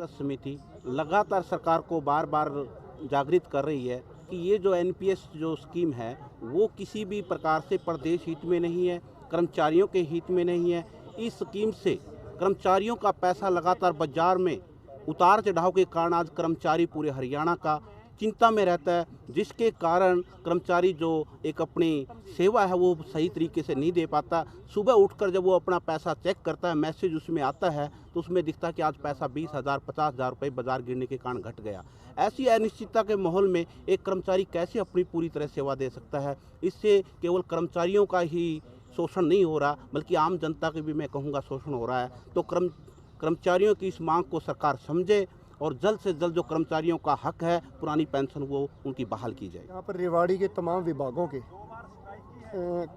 समिति लगातार सरकार को बार बार जागृत कर रही है कि ये जो एनपीएस जो स्कीम है वो किसी भी प्रकार से प्रदेश हित में नहीं है, कर्मचारियों के हित में नहीं है। इस स्कीम से कर्मचारियों का पैसा लगातार बाजार में उतार चढ़ाव के कारण आज कर्मचारी पूरे हरियाणा का चिंता में रहता है, जिसके कारण कर्मचारी जो एक अपनी सेवा है वो सही तरीके से नहीं दे पाता। सुबह उठकर जब वो अपना पैसा चेक करता है, मैसेज उसमें आता है तो उसमें दिखता है कि आज पैसा 20,000 50,000 रुपये बाजार गिरने के कारण घट गया। ऐसी अनिश्चितता के माहौल में एक कर्मचारी कैसे अपनी पूरी तरह सेवा दे सकता है। इससे केवल कर्मचारियों का ही शोषण नहीं हो रहा बल्कि आम जनता के भी मैं कहूँगा शोषण हो रहा है। तो कर्मचारियों की इस मांग को सरकार समझे और जल्द से जल्द जो कर्मचारियों का हक है पुरानी पेंशन वो उनकी बहाल की जाए। यहाँ पर रेवाड़ी के तमाम विभागों के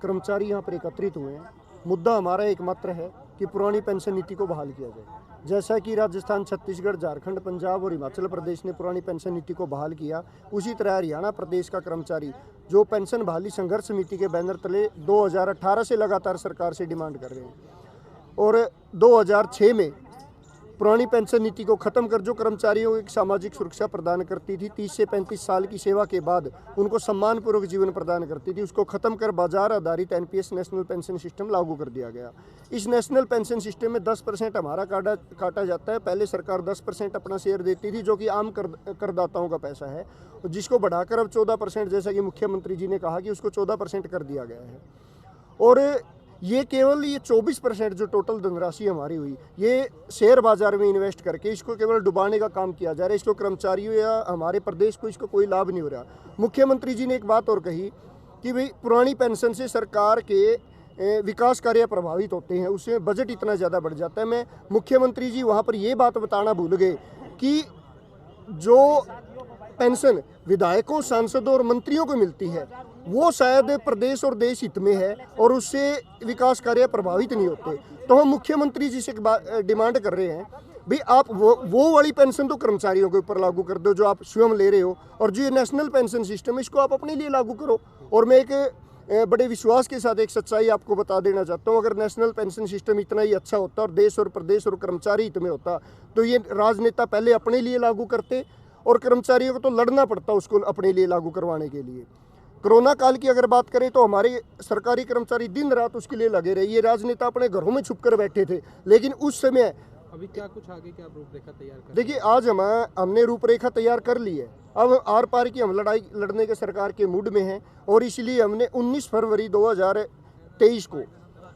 कर्मचारी यहाँ पर एकत्रित हुए हैं। मुद्दा हमारा एकमात्र है कि पुरानी पेंशन नीति को बहाल किया जाए। जैसा कि राजस्थान, छत्तीसगढ़, झारखंड, पंजाब और हिमाचल प्रदेश ने पुरानी पेंशन नीति को बहाल किया, उसी तरह हरियाणा प्रदेश का कर्मचारी जो पेंशन बहाली संघर्ष समिति के बैनर तले 2018 से लगातार सरकार से डिमांड कर रहे हैं और 2006 में पुरानी पेंशन नीति को खत्म कर जो कर्मचारियों को एक सामाजिक सुरक्षा प्रदान करती थी, 30 से 35 साल की सेवा के बाद उनको सम्मानपूर्वक जीवन प्रदान करती थी, उसको खत्म कर बाजार आधारित एनपीएस नेशनल पेंशन सिस्टम लागू कर दिया गया। इस नेशनल पेंशन सिस्टम में 10% हमारा काटा जाता है। पहले सरकार 10% अपना शेयर देती थी जो कि आम करदाताओं का पैसा है, जिसको बढ़ाकर अब 14%, जैसा कि मुख्यमंत्री जी ने कहा कि उसको 14% कर दिया गया है। और ये केवल 24% जो टोटल धनराशि हमारी हुई, ये शेयर बाजार में इन्वेस्ट करके इसको केवल डुबाने का काम किया जा रहा है। इसको कर्मचारियों या हमारे प्रदेश को इसको कोई लाभ नहीं हो रहा। मुख्यमंत्री जी ने एक बात और कही कि भाई पुरानी पेंशन से सरकार के विकास कार्य प्रभावित होते हैं, उसमें बजट इतना ज़्यादा बढ़ जाता है। मैं मुख्यमंत्री जी वहाँ पर ये बात बताना भूल गए कि जो पेंशन विधायकों, सांसदों और मंत्रियों को मिलती है वो शायद प्रदेश और देश हित में है और उससे विकास कार्य प्रभावित नहीं होते। तो हम मुख्यमंत्री जी से डिमांड कर रहे हैं भाई आप वो वाली पेंशन तो कर्मचारियों के ऊपर लागू कर दो जो आप स्वयं ले रहे हो, और जो ये नेशनल पेंशन सिस्टम है इसको आप अपने लिए लागू करो। और मैं एक बड़े विश्वास के साथ एक सच्चाई आपको बता देना चाहता हूँ, अगर नेशनल पेंशन सिस्टम इतना ही अच्छा होता और देश और प्रदेश और कर्मचारी हित में होता तो ये राजनेता पहले अपने लिए लागू करते और कर्मचारियों को तो लड़ना पड़ता उसको अपने लिए लागू करवाने के लिए। कोरोना काल की अगर बात करें तो हमारे सरकारी कर्मचारी दिन रात उसके लिए लगे रहे। ये राजनेता अपने घरों में छुपकर बैठे थे, लेकिन उस समय अभी क्या कुछ आगे क्या रूपरेखा तैयार कर? देखिए आज हमने रूपरेखा तैयार कर ली है। अब आर पार की हम लड़ाई लड़ने के सरकार के मूड में हैं और इसलिए हमने 19 फरवरी 2023 को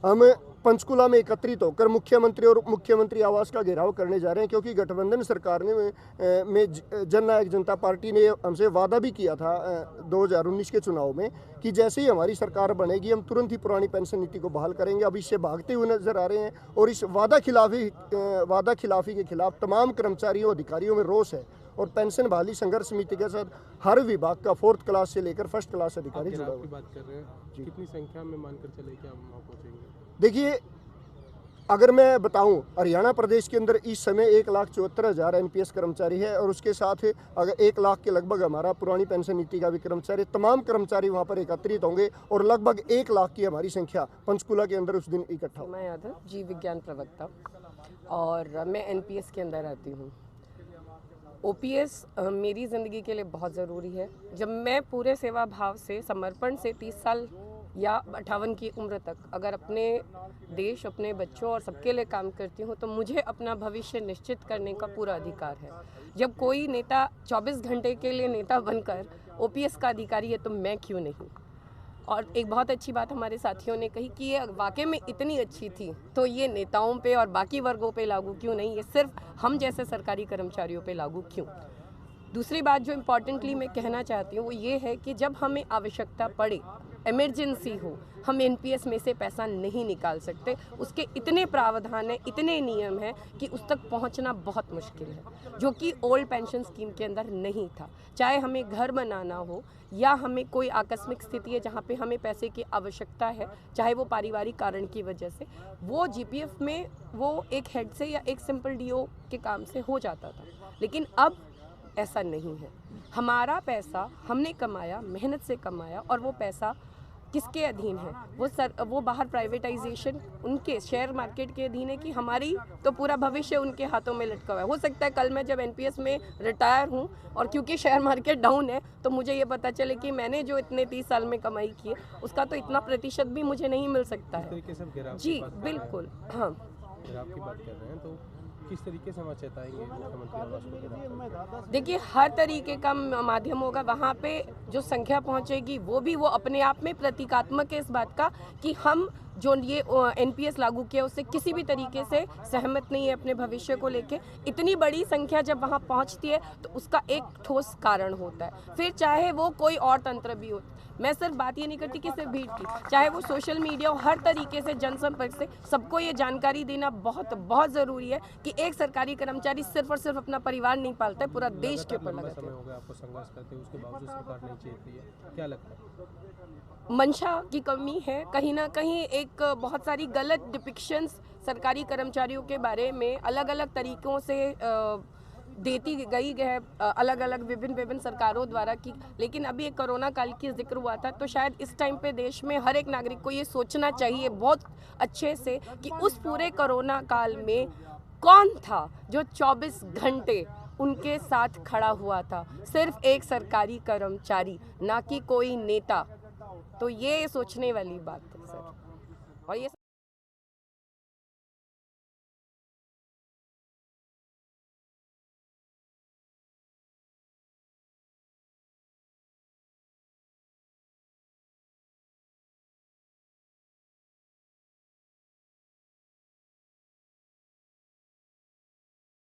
हम पंचकुला में एकत्रित होकर मुख्यमंत्री और मुख्यमंत्री आवास का घेराव करने जा रहे हैं, क्योंकि गठबंधन सरकार में जननायक जनता पार्टी ने हमसे वादा भी किया था 2019 के चुनाव में कि जैसे ही हमारी सरकार बनेगी हम तुरंत ही पुरानी पेंशन नीति को बहाल करेंगे। अब इससे भागते हुए नजर आ रहे हैं और इस वादा खिलाफी के खिलाफ तमाम कर्मचारियों अधिकारियों में रोष है और पेंशन बहाली संघर्ष समिति के साथ हर विभाग का 4th क्लास से लेकर 1st क्लास अधिकारी जुड़ा हुआ है। बात कर रहे हैं, कितनी संख्या में मानकर चले कि हम वहाँ पहुँचेंगे? देखिए अगर मैं बताऊं हरियाणा प्रदेश के अंदर इस समय 1,74,000 एनपीएस कर्मचारी है और उसके साथ अगर 1 लाख के लगभग हमारा पुरानी पेंशन नीति का भी कर्मचारी, तमाम कर्मचारी वहां पर एकत्रित होंगे और लगभग 1 लाख की हमारी संख्या पंचकुला के अंदर उस दिन इकट्ठा होगी। मैं यादव, जीव विज्ञान प्रवक्ता, और मैं एनपीएस के अंदर आती हूँ। ओपीएस मेरी ज़िंदगी के लिए बहुत ज़रूरी है। जब मैं पूरे सेवा भाव से, समर्पण से 30 साल या 58 की उम्र तक अगर अपने देश, अपने बच्चों और सबके लिए काम करती हूँ तो मुझे अपना भविष्य निश्चित करने का पूरा अधिकार है। जब कोई नेता 24 घंटे के लिए नेता बनकर ओपीएस का अधिकारी है तो मैं क्यों नहीं। और एक बहुत अच्छी बात हमारे साथियों ने कही कि ये वाकई में इतनी अच्छी थी तो ये नेताओं पे और बाकी वर्गों पे लागू क्यों नहीं, ये सिर्फ हम जैसे सरकारी कर्मचारियों पे लागू क्यों। दूसरी बात जो इम्पॉर्टेंटली मैं कहना चाहती हूँ वो ये है कि जब हमें आवश्यकता पड़े, इमरजेंसी हो, हम एनपीएस में से पैसा नहीं निकाल सकते। उसके इतने प्रावधान हैं, इतने नियम हैं कि उस तक पहुंचना बहुत मुश्किल है, जो कि ओल्ड पेंशन स्कीम के अंदर नहीं था। चाहे हमें घर बनाना हो या हमें कोई आकस्मिक स्थिति है जहां पे हमें पैसे की आवश्यकता है, चाहे वो पारिवारिक कारण की वजह से, वो जीपीएफ में वो एक हेड से या एक सिंपल डीओ के काम से हो जाता था। लेकिन अब ऐसा नहीं है। हमारा पैसा हमने कमाया, मेहनत से कमाया, और वो पैसा किसके अधीन है? वो बाहर प्राइवेटाइजेशन उनके शेयर मार्केट के अधीन है कि हमारी तो पूरा भविष्य उनके हाथों में लटका हुआ है। हो सकता है कल मैं जब एनपीएस में रिटायर हूँ और क्योंकि शेयर मार्केट डाउन है तो मुझे ये पता चले कि मैंने जो इतने 30 साल में कमाई की है उसका तो इतना प्रतिशत भी मुझे नहीं मिल सकता इस है। तरीके से आप गिराव जी की बात कर रहे हैं। बिल्कुल, हाँ। गिराव की बात कर रहे हैं तो किस तरीके से हम चेताएंगे मुख्यमंत्री आवास को गिराव? देखिए, हर तरीके का माध्यम होगा, वहाँ पे जो संख्या पहुँचेगी वो अपने आप में प्रतीकात्मक है इस बात का कि हम जो ये एनपीएस लागू किया उससे किसी भी तरीके से सहमत नहीं है अपने भविष्य को लेके। इतनी बड़ी संख्या जब वहाँ पहुँचती है तो उसका एक ठोस कारण होता है, फिर चाहे वो कोई और तंत्र भी हो। मैं सिर्फ बात ये नहीं करती कि सिर्फ भीड़ की, चाहे वो सोशल मीडिया हो, हर तरीके से जनसंपर्क से सबको ये जानकारी देना बहुत बहुत ज़रूरी है कि एक सरकारी कर्मचारी सिर्फ और सिर्फ अपना परिवार नहीं पालता है, पूरा देश के ऊपर लंबा लगाता समय है। हो गया आपको संघर्ष करते हुए, उसके बावजूद सरकार नहीं चेत रही है, क्या लगता है? मंशा की कमी है, कहीं ना कहीं एक बहुत सारी गलत डिपिक्शंस सरकारी कर्मचारियों के बारे में अलग अलग तरीक़ों से देती गई है, अलग अलग विभिन्न सरकारों द्वारा की। लेकिन अभी एक कोरोना काल की जिक्र हुआ था तो शायद इस टाइम पे देश में हर एक नागरिक को ये सोचना चाहिए बहुत अच्छे से कि उस पूरे कोरोना काल में कौन था जो 24 घंटे उनके साथ खड़ा हुआ था? सिर्फ एक सरकारी कर्मचारी, ना कि कोई नेता। तो ये सोचने वाली बात है सर। और ये